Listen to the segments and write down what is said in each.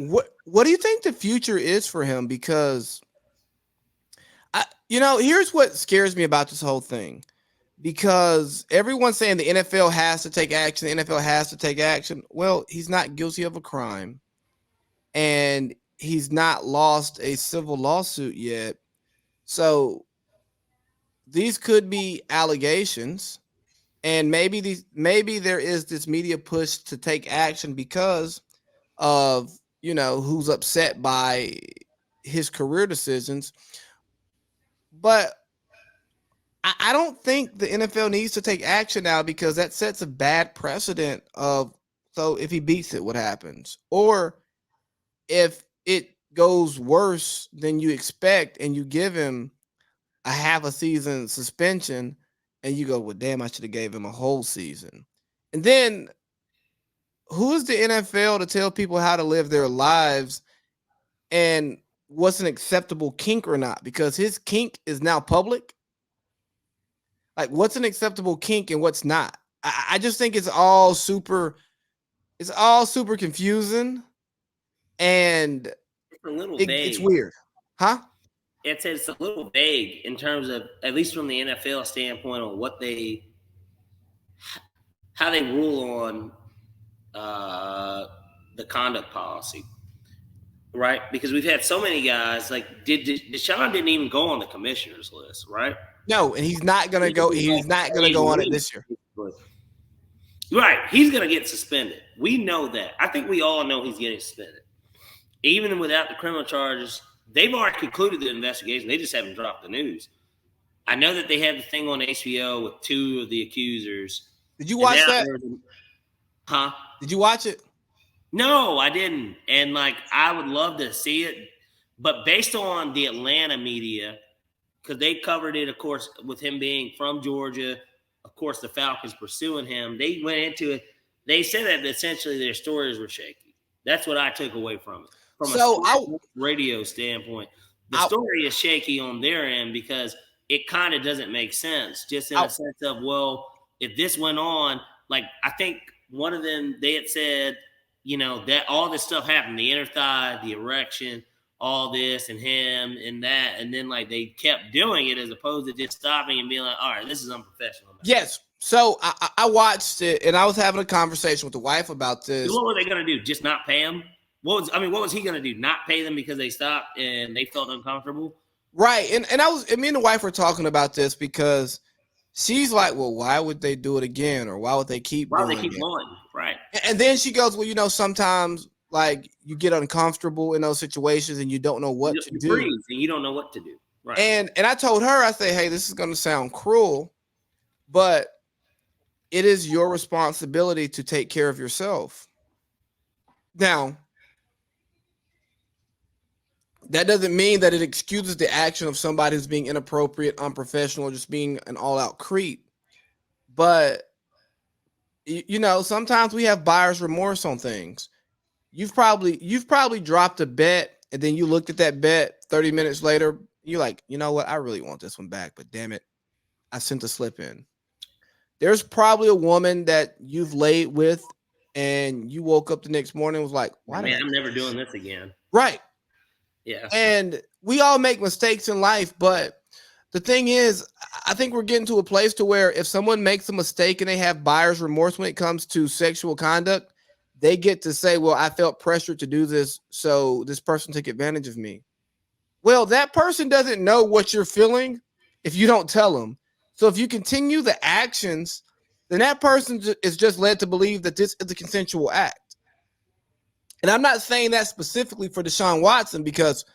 What do you think the future is for him? Because here's what scares me about this whole thing. Because everyone's saying the NFL has to take action. The NFL has to take action. Well, he's not guilty of a crime, and he's not lost a civil lawsuit yet. So these could be allegations, and maybe there is this media push to take action because of who's upset by his career decisions. But I don't think the NFL needs to take action now because that sets a bad precedent of, so if he beats it, what happens? Or if it goes worse than you expect and you give him a half a season suspension and you go, well, damn, I should have gave him a whole season. And then who is the NFL to tell people how to live their lives and what's an acceptable kink or not? Because his kink is now public. Like, what's an acceptable kink and what's not? I just think it's all super confusing, and it's a little vague. It's weird, huh? It's a little vague in terms of, at least from the NFL standpoint, on how they rule on the conduct policy, right? Because we've had so many guys like Deshaun didn't even go on the commissioner's list, right? No, and he's not gonna go. He's not gonna go on it this year. Right, he's gonna get suspended. We know that. I think we all know he's getting suspended, even without the criminal charges. They've already concluded the investigation. They just haven't dropped the news. I know that they had the thing on HBO with two of the accusers. Did you watch that? Huh? Did you watch it? No, I didn't. And I would love to see it, but based on the Atlanta media, because they covered it, of course, with him being from Georgia, of course, the Falcons pursuing him. They went into it. They said that essentially their stories were shaky. That's what I took away from it. From a radio standpoint, the story is shaky on their end because it kind of doesn't make sense. Just in a sense of, well, if this went on, I think one of them, they had said, that all this stuff happened, the inner thigh, the erection, all this and him and that. And then they kept doing it as opposed to just stopping and being like, all right, this is unprofessional. Yes. So I watched it and I was having a conversation with the wife about this. What were they going to do? Just not pay him? What was he going to do? Not pay them because they stopped and they felt uncomfortable? Right. And me and the wife were talking about this because she's like, well, why would they do it again? Or why would they keep going? Right. And then she goes, well, sometimes you get uncomfortable in those situations and you don't know what to do. Freeze and you don't know what to do. Right. And I told her, I say, hey, this is going to sound cruel, but it is your responsibility to take care of yourself. Now, that doesn't mean that it excuses the action of somebody who's being inappropriate, unprofessional, or just being an all-out creep. But, sometimes we have buyer's remorse on things. You've probably dropped a bet, and then you looked at that bet 30 minutes later. You're like, you know what? I really want this one back, but damn it, I sent a slip in. There's probably a woman that you've laid with, and you woke up the next morning and was like, why? Man, I'm never doing this again. Right. Yeah. And we all make mistakes in life, but the thing is, I think we're getting to a place to where if someone makes a mistake and they have buyer's remorse when it comes to sexual conduct, they get to say, well, I felt pressured to do this, so this person took advantage of me. Well, that person doesn't know what you're feeling if you don't tell them. So if you continue the actions, then that person is just led to believe that this is a consensual act. And I'm not saying that specifically for Deshaun Watson, because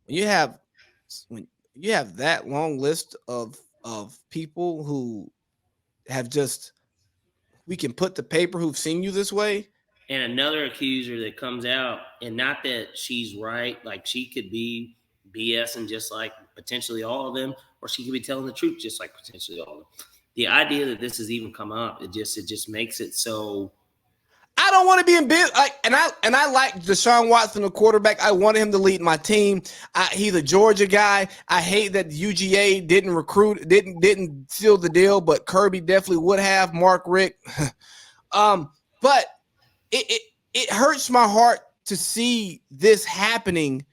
when you have that long list of people who have we can put to paper who've seen you this way. And another accuser that comes out, and not that she's right, she could be BSing just like potentially all of them, or she could be telling the truth just like potentially all of them. The idea that this has even come up, it just makes it so. I don't want to be in business. And I like Deshaun Watson, the quarterback. I wanted him to lead my team. He's a Georgia guy. I hate that UGA didn't seal the deal, but Kirby definitely would have. Mark Richt, but it hurts my heart to see this happening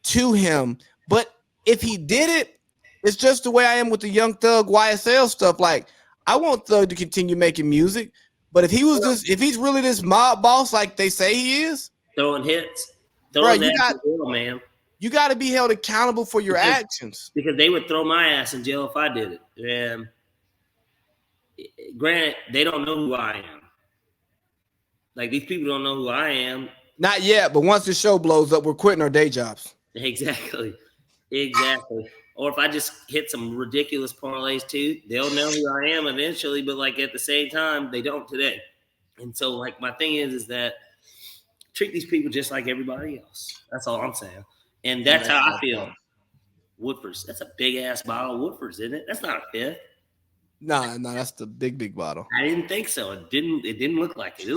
to him. But if he did it, it's just the way I am with the Young Thug YSL stuff. Like, I want Thug to continue making music, but if he's really this mob boss like they say he is, throwing hits, bro, throwing that in jail, man. You got to be held accountable for your actions. Because they would throw my ass in jail if I did it. And granted, they don't know who I am. Like, these people don't know who I am. Not yet, but once the show blows up, we're quitting our day jobs. Exactly. Or if I just hit some ridiculous parlays too, they'll know who I am eventually, but like at the same time, they don't today. And so like my thing is that treat these people just like everybody else. That's all I'm saying. And that's how I feel. Woodford's, that's a big ass bottle of Woodford's, isn't it? That's not a fifth. No, that's the big bottle. I didn't think so. It didn't look like it.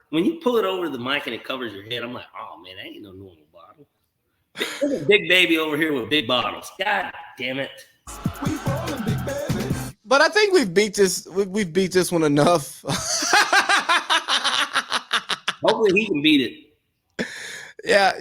When you pull it over the mic and it covers your head, I'm like, oh man, that ain't no normal bottle. There's a big baby over here with big bottles. God damn it. But I think we've beat this one enough. Hopefully he can beat it. Yeah,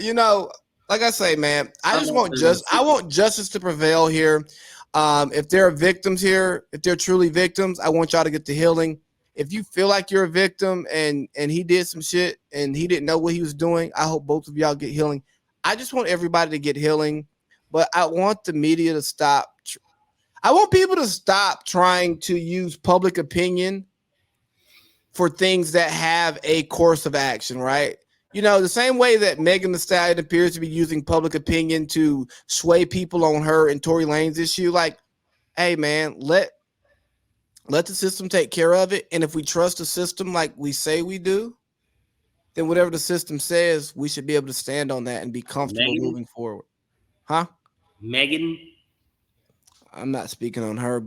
like I say, man, I want justice to prevail here. If there are victims here, if they're truly victims, I want y'all to get the healing. If you feel like you're a victim and he did some shit and he didn't know what he was doing, I hope both of y'all get healing. I just want everybody to get healing, but I want the media to stop. I want people to stop trying to use public opinion for things that have a course of action, right? The same way that Megan Thee Stallion appears to be using public opinion to sway people on her and Tory Lanez issue. Like, hey, man, let the system take care of it. And if we trust the system like we say we do, then whatever the system says, we should be able to stand on that and be comfortable moving forward. Huh? Megan? I'm not speaking on her.